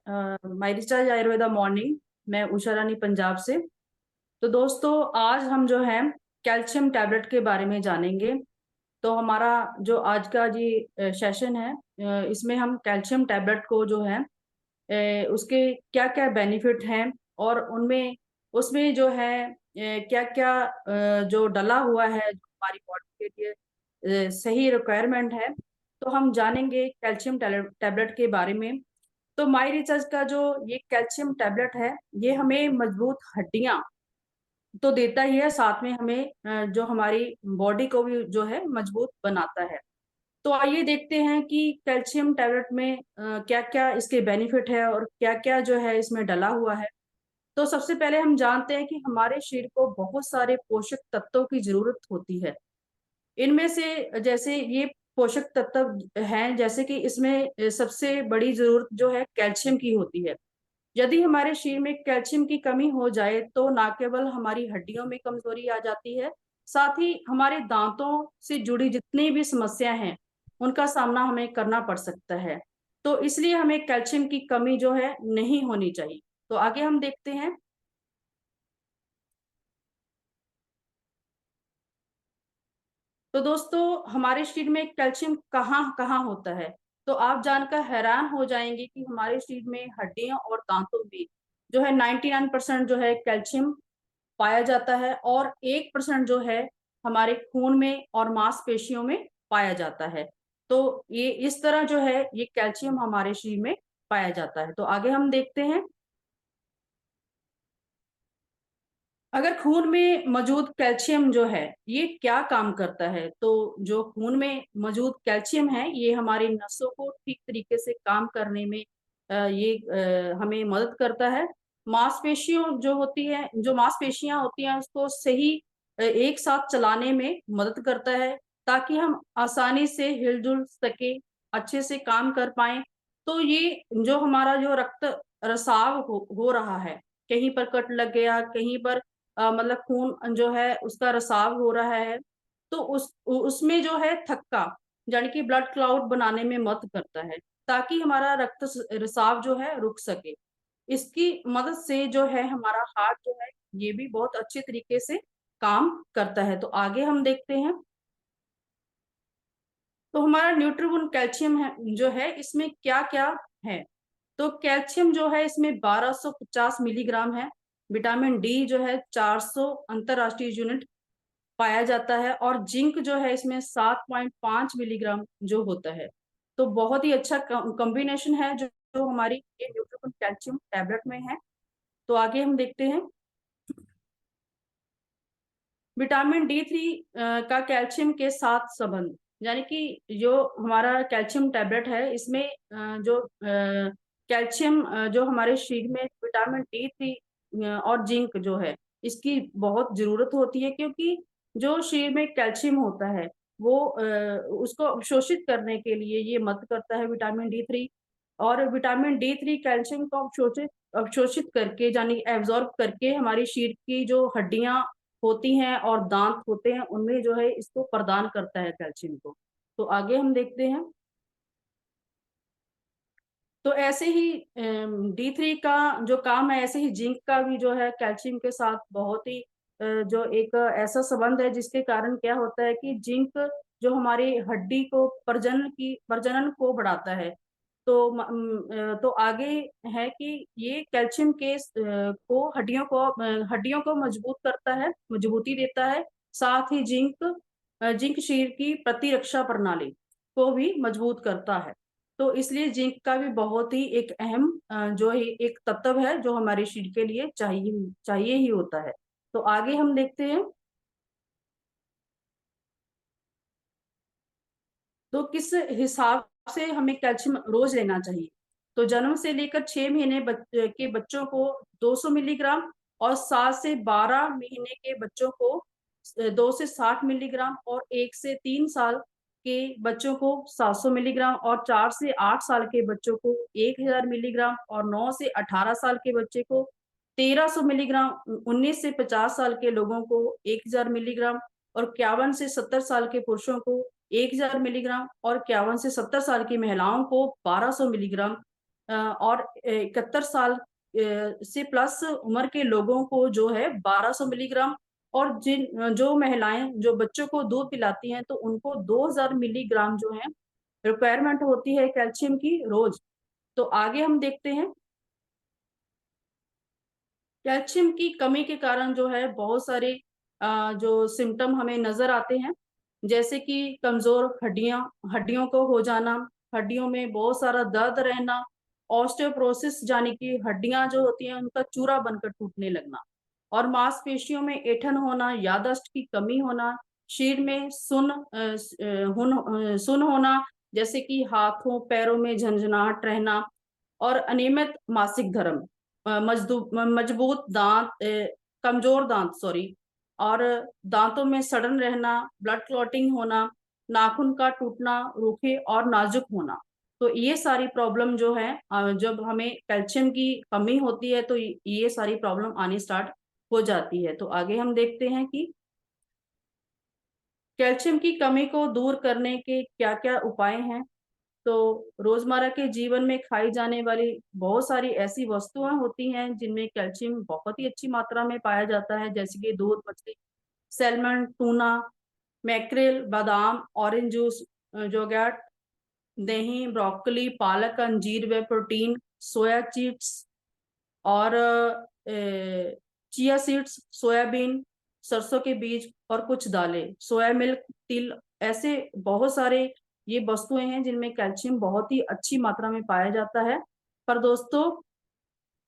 माई recharge Ayurveda morning. मैं उषा रानी पंजाब से। तो दोस्तों, आज हम जो है कैल्शियम टैबलेट के बारे में जानेंगे। तो हमारा जो आज का जी सेशन है, इसमें हम कैल्शियम टैबलेट को जो है उसके क्या क्या बेनिफिट हैं, और उनमें उसमें जो है क्या क्या जो डला हुआ है जो हमारी बॉडी के लिए सही रिक्वायरमेंट है, तो हम जानेंगे कैल्शियम टैबलेट के बारे में। तो माई रिचार्ज का जो ये कैल्शियम टैबलेट है, ये हमें मजबूत हड्डियां तो देता ही है, साथ में हमें जो हमारी बॉडी को भी जो है मजबूत बनाता है। तो आइए देखते हैं कि कैल्शियम टैबलेट में क्या क्या इसके बेनिफिट है और क्या क्या जो है इसमें डला हुआ है। तो सबसे पहले हम जानते हैं कि हमारे शरीर को बहुत सारे पोषक तत्वों की जरूरत होती है। इनमें से जैसे ये पोषक तत्व हैं, जैसे कि इसमें सबसे बड़ी जरूरत जो है कैल्शियम की होती है। यदि हमारे शरीर में कैल्शियम की कमी हो जाए तो ना केवल हमारी हड्डियों में कमजोरी आ जाती है, साथ ही हमारे दांतों से जुड़ी जितनी भी समस्याएं हैं उनका सामना हमें करना पड़ सकता है। तो इसलिए हमें कैल्शियम की कमी जो है नहीं होनी चाहिए। तो आगे हम देखते हैं। तो दोस्तों, हमारे शरीर में कैल्शियम कहाँ कहाँ होता है, तो आप जानकर हैरान हो जाएंगे कि हमारे शरीर में हड्डियों और दांतों में जो है 99% जो है कैल्शियम पाया जाता है, और 1% जो है हमारे खून में और मांसपेशियों में पाया जाता है। तो ये इस तरह जो है ये कैल्शियम हमारे शरीर में पाया जाता है। तो आगे हम देखते हैं। अगर खून में मौजूद कैल्शियम जो है ये क्या काम करता है, तो जो खून में मौजूद कैल्शियम है ये हमारी नसों को ठीक तरीके से काम करने में हमें मदद करता है। मांसपेशियों जो होती है, जो मांसपेशियां होती हैं उसको सही एक साथ चलाने में मदद करता है, ताकि हम आसानी से हिलजुल सके, अच्छे से काम कर पाए। तो ये जो हमारा जो रक्त रसाव हो रहा है, कहीं पर कट लग गया, कहीं पर मतलब खून जो है उसका रिसाव हो रहा है, तो उसमें जो है थक्का यानी कि ब्लड क्लाउड बनाने में मदद करता है, ताकि हमारा रिसाव जो है रुक सके। इसकी मदद से जो है हमारा हार्ट जो है ये भी बहुत अच्छे तरीके से काम करता है। तो आगे हम देखते हैं। तो हमारा न्यूट्रिबुन कैल्शियम है जो है इसमें क्या क्या है। तो कैल्शियम जो है इसमें 1250 मिलीग्राम है। विटामिन डी जो है 400 अंतरराष्ट्रीय यूनिट पाया जाता है, और जिंक जो है इसमें 7.5 मिलीग्राम जो होता है। तो बहुत ही अच्छा कॉम्बिनेशन है जो हमारी ये न्यूट्रिशन कैल्शियम टैबलेट में है। तो आगे हम देखते हैं। विटामिन डी 3 का कैल्शियम के साथ संबंध, यानी कि जो हमारा कैल्शियम टैबलेट है इसमें जो कैल्शियम जो हमारे शरीर में विटामिन D3 और जिंक जो है इसकी बहुत जरूरत होती है, क्योंकि जो शरीर में कैल्शियम होता है वो उसको अवशोषित करने के लिए ये मदद करता है विटामिन D3। और विटामिन D3 कैल्शियम को अवशोषित अवशोषित करके यानी एब्जॉर्ब करके हमारी शरीर की जो हड्डियां होती हैं और दांत होते हैं उनमें जो है इसको प्रदान करता है कैल्शियम को। तो आगे हम देखते हैं। तो ऐसे ही D3 का जो काम है, ऐसे ही जिंक का भी जो है कैल्शियम के साथ बहुत ही जो एक ऐसा संबंध है, जिसके कारण क्या होता है कि जिंक जो हमारी हड्डी को प्रजनन को बढ़ाता है। तो तो आगे है कि ये कैल्शियम के को हड्डियों को मजबूत करता है, मजबूती देता है। साथ ही जिंक शरीर की प्रतिरक्षा प्रणाली को भी मजबूत करता है। तो इसलिए जिंक का भी बहुत ही एक अहम जो है एक तत्व है जो हमारे शरीर के लिए चाहिए चाहिए ही होता है। तो आगे हम देखते हैं। तो किस हिसाब से हमें कैल्शियम रोज लेना चाहिए। तो जन्म से लेकर 6 महीने के बच्चों को 200 मिलीग्राम, और 7 से 12 महीने के बच्चों को 2 से 60 मिलीग्राम, और 1 से 3 साल के बच्चों को 700 मिलीग्राम, और 4 से 8 साल के बच्चों को 1000 मिलीग्राम, और 9 से 18 साल के बच्चे को 1300 मिलीग्राम, 19 से 50 साल के लोगों को 1000 मिलीग्राम, और 51 से 70 साल के पुरुषों को 1000 मिलीग्राम, और 51 से 70 साल की महिलाओं को 1200 मिलीग्राम और 71 साल से प्लस उम्र के लोगों को जो है 1200 मिलीग्राम, और जो महिलाएं जो बच्चों को दूध पिलाती हैं तो उनको 2000 मिलीग्राम जो है रिक्वायरमेंट होती है कैल्शियम की रोज। तो आगे हम देखते हैं, कैल्शियम की कमी के कारण जो है बहुत सारे जो सिम्टम हमें नजर आते हैं, जैसे कि कमजोर हड्डियां, हड्डियों को हो जाना, हड्डियों में बहुत सारा दर्द रहना, ऑस्टियोप्रोसिस यानी कि हड्डियां जो होती हैं उनका चूरा बनकर टूटने लगना, और मांसपेशियों में ऐंठन होना, याददाश्त की कमी होना, शरीर में सुन होना, जैसे कि हाथों पैरों में झंझनाहट रहना, और अनियमित मासिक धर्म, मजबूत दांत, कमजोर दांत सॉरी, और दांतों में सड़न रहना, ब्लड क्लॉटिंग होना, नाखून का टूटना, रूखे और नाजुक होना। तो ये सारी प्रॉब्लम जो है, जब हमें कैल्शियम की कमी होती है तो ये सारी प्रॉब्लम आनी स्टार्ट हो जाती है। तो आगे हम देखते हैं कि कैल्शियम की कमी को दूर करने के क्या क्या उपाय हैं। तो रोजमर्रा के जीवन में खाई जाने वाली बहुत सारी ऐसी वस्तुएं होती हैं जिनमें कैल्शियम बहुत ही अच्छी मात्रा में पाया जाता है, जैसे कि दूध, मछली, सैल्मन, टूना, मैक्रेल, बादाम, ऑरेंज जूस, योगर्ट, दही, ब्रोकली, पालक, अंजीर व प्रोटीन, सोया चिप्स, और चिया सीड्स, सोयाबीन, सरसों के बीज, और कुछ दालें, सोया मिल्क, तिल, ऐसे बहुत सारे ये वस्तुएं हैं जिनमें कैल्शियम बहुत ही अच्छी मात्रा में पाया जाता है। पर दोस्तों,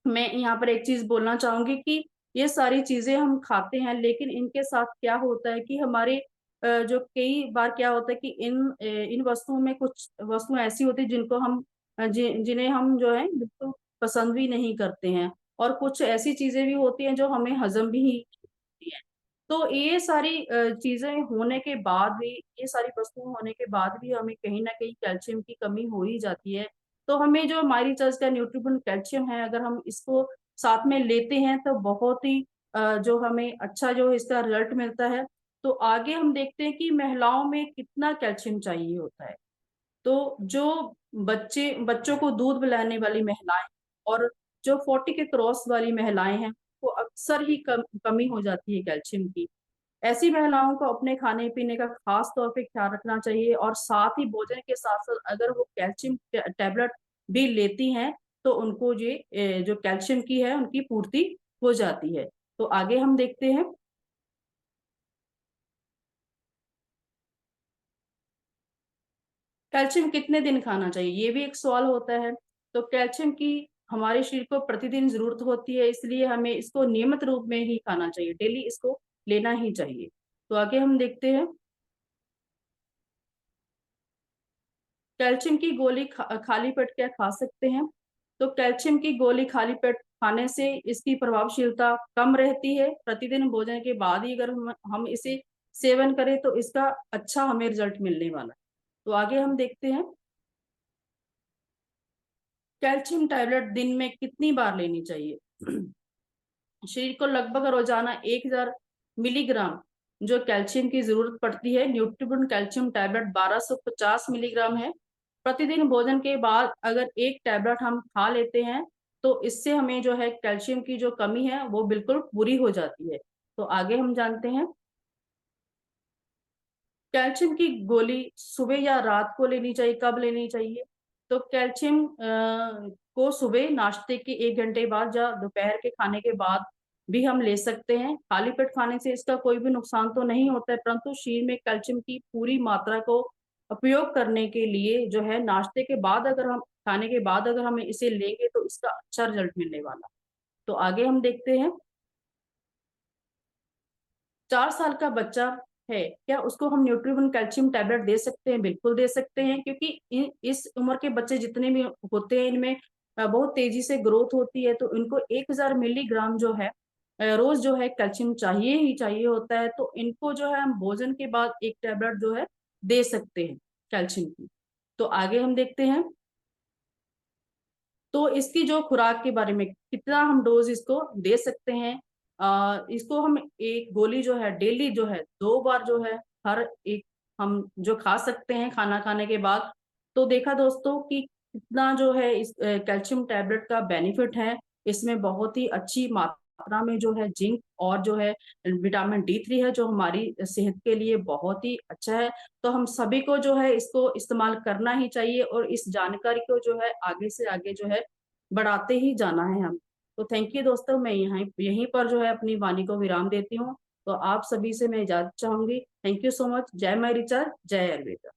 मैं यहाँ पर एक चीज बोलना चाहूंगी कि ये सारी चीजें हम खाते हैं, लेकिन इनके साथ क्या होता है कि हमारे जो कई बार क्या होता है कि इन वस्तुओं में कुछ वस्तुएं ऐसी होती हैं जिनको हम जिन्हें हम जो है बिल्कुल पसंद भी नहीं करते हैं, और कुछ ऐसी चीजें भी होती हैं जो हमें हजम भी नहीं होती हैं। तो ये सारी चीजें होने के बाद भी, ये सारी वस्तुएं होने के बाद भी हमें कहीं ना कहीं कैल्शियम की कमी हो ही जाती है। तो हमें जो हमारी चर्च का न्यूट्रिशन कैल्शियम है, अगर हम इसको साथ में लेते हैं तो बहुत ही जो हमें अच्छा जो इसका रिजल्ट मिलता है। तो आगे हम देखते हैं कि महिलाओं में कितना कैल्शियम चाहिए होता है। तो जो बच्चों को दूध पिलाने वाली महिलाएं, और जो 40 के क्रॉस वाली महिलाएं हैं, वो अक्सर ही कमी हो जाती है कैल्शियम की। ऐसी महिलाओं को अपने खाने पीने का खास तौर पे ख्याल रखना चाहिए, और साथ ही भोजन के साथ साथ अगर वो कैल्शियम टैबलेट भी लेती हैं तो उनको ये जो कैल्शियम की है उनकी पूर्ति हो जाती है। तो आगे हम देखते हैं, कैल्शियम कितने दिन खाना चाहिए, ये भी एक सवाल होता है। तो कैल्शियम की हमारे शरीर को प्रतिदिन जरूरत होती है, इसलिए हमें इसको नियमित रूप में ही खाना चाहिए, डेली इसको लेना ही चाहिए। तो आगे हम देखते हैं, कैल्शियम की गोली खाली पेट क्या खा सकते हैं। तो कैल्शियम की गोली खाली पेट खाने से इसकी प्रभावशीलता कम रहती है। प्रतिदिन भोजन के बाद ही अगर हम इसे सेवन करें तो इसका अच्छा हमें रिजल्ट मिलने वाला है। तो आगे हम देखते हैं, कैल्शियम टैबलेट दिन में कितनी बार लेनी चाहिए। शरीर को लगभग रोजाना 1000 मिलीग्राम जो कैल्शियम की जरूरत पड़ती है। न्यूट्रिबुन कैल्शियम टैबलेट 1250 मिलीग्राम है। प्रतिदिन भोजन के बाद अगर एक टैबलेट हम खा लेते हैं तो इससे हमें जो है कैल्शियम की जो कमी है वो बिल्कुल पूरी हो जाती है। तो आगे हम जानते हैं, कैल्शियम की गोली सुबह या रात को लेनी चाहिए, कब लेनी चाहिए। तो कैल्शियम को सुबह नाश्ते के 1 घंटे बाद या दोपहर के खाने के बाद भी हम ले सकते हैं। खाली पेट खाने से इसका कोई भी नुकसान तो नहीं होता है, परंतु शरीर में कैल्शियम की पूरी मात्रा को उपयोग करने के लिए जो है नाश्ते के बाद अगर हम खाने के बाद अगर हम इसे लेंगे तो इसका अच्छा रिजल्ट मिलने वाला। तो आगे हम देखते हैं, 4 साल का बच्चा है, क्या उसको हम न्यूट्रिवन कैल्शियम टैबलेट दे सकते हैं? बिल्कुल दे सकते हैं, क्योंकि इस उम्र के बच्चे जितने भी होते हैं इनमें बहुत तेजी से ग्रोथ होती है, तो इनको 1000 मिलीग्राम जो है रोज जो है कैल्शियम चाहिए ही चाहिए होता है। तो इनको जो है हम भोजन के बाद एक टैबलेट जो है दे सकते हैं कैल्शियम की। तो आगे हम देखते हैं, तो इसकी जो खुराक के बारे में, कितना हम डोज इसको दे सकते हैं। इसको हम एक गोली जो है डेली जो है 2 बार जो है हर एक हम जो खा सकते हैं खाना खाने के बाद। तो देखा दोस्तों कि इतना जो है इस कैल्शियम टैबलेट का बेनिफिट है। इसमें बहुत ही अच्छी मात्रा में जो है जिंक और जो है विटामिन D3 है, जो हमारी सेहत के लिए बहुत ही अच्छा है। तो हम सभी को जो है इसको इस्तेमाल करना ही चाहिए, और इस जानकारी को जो है आगे से आगे जो है बढ़ाते ही जाना है हम। तो थैंक यू दोस्तों, मैं यहाँ यहीं पर जो है अपनी वाणी को विराम देती हूँ। तो आप सभी से मैं इजाजत चाहूंगी। Thank you so much. जय माँ ऋचा, जय आयुर्वेदा।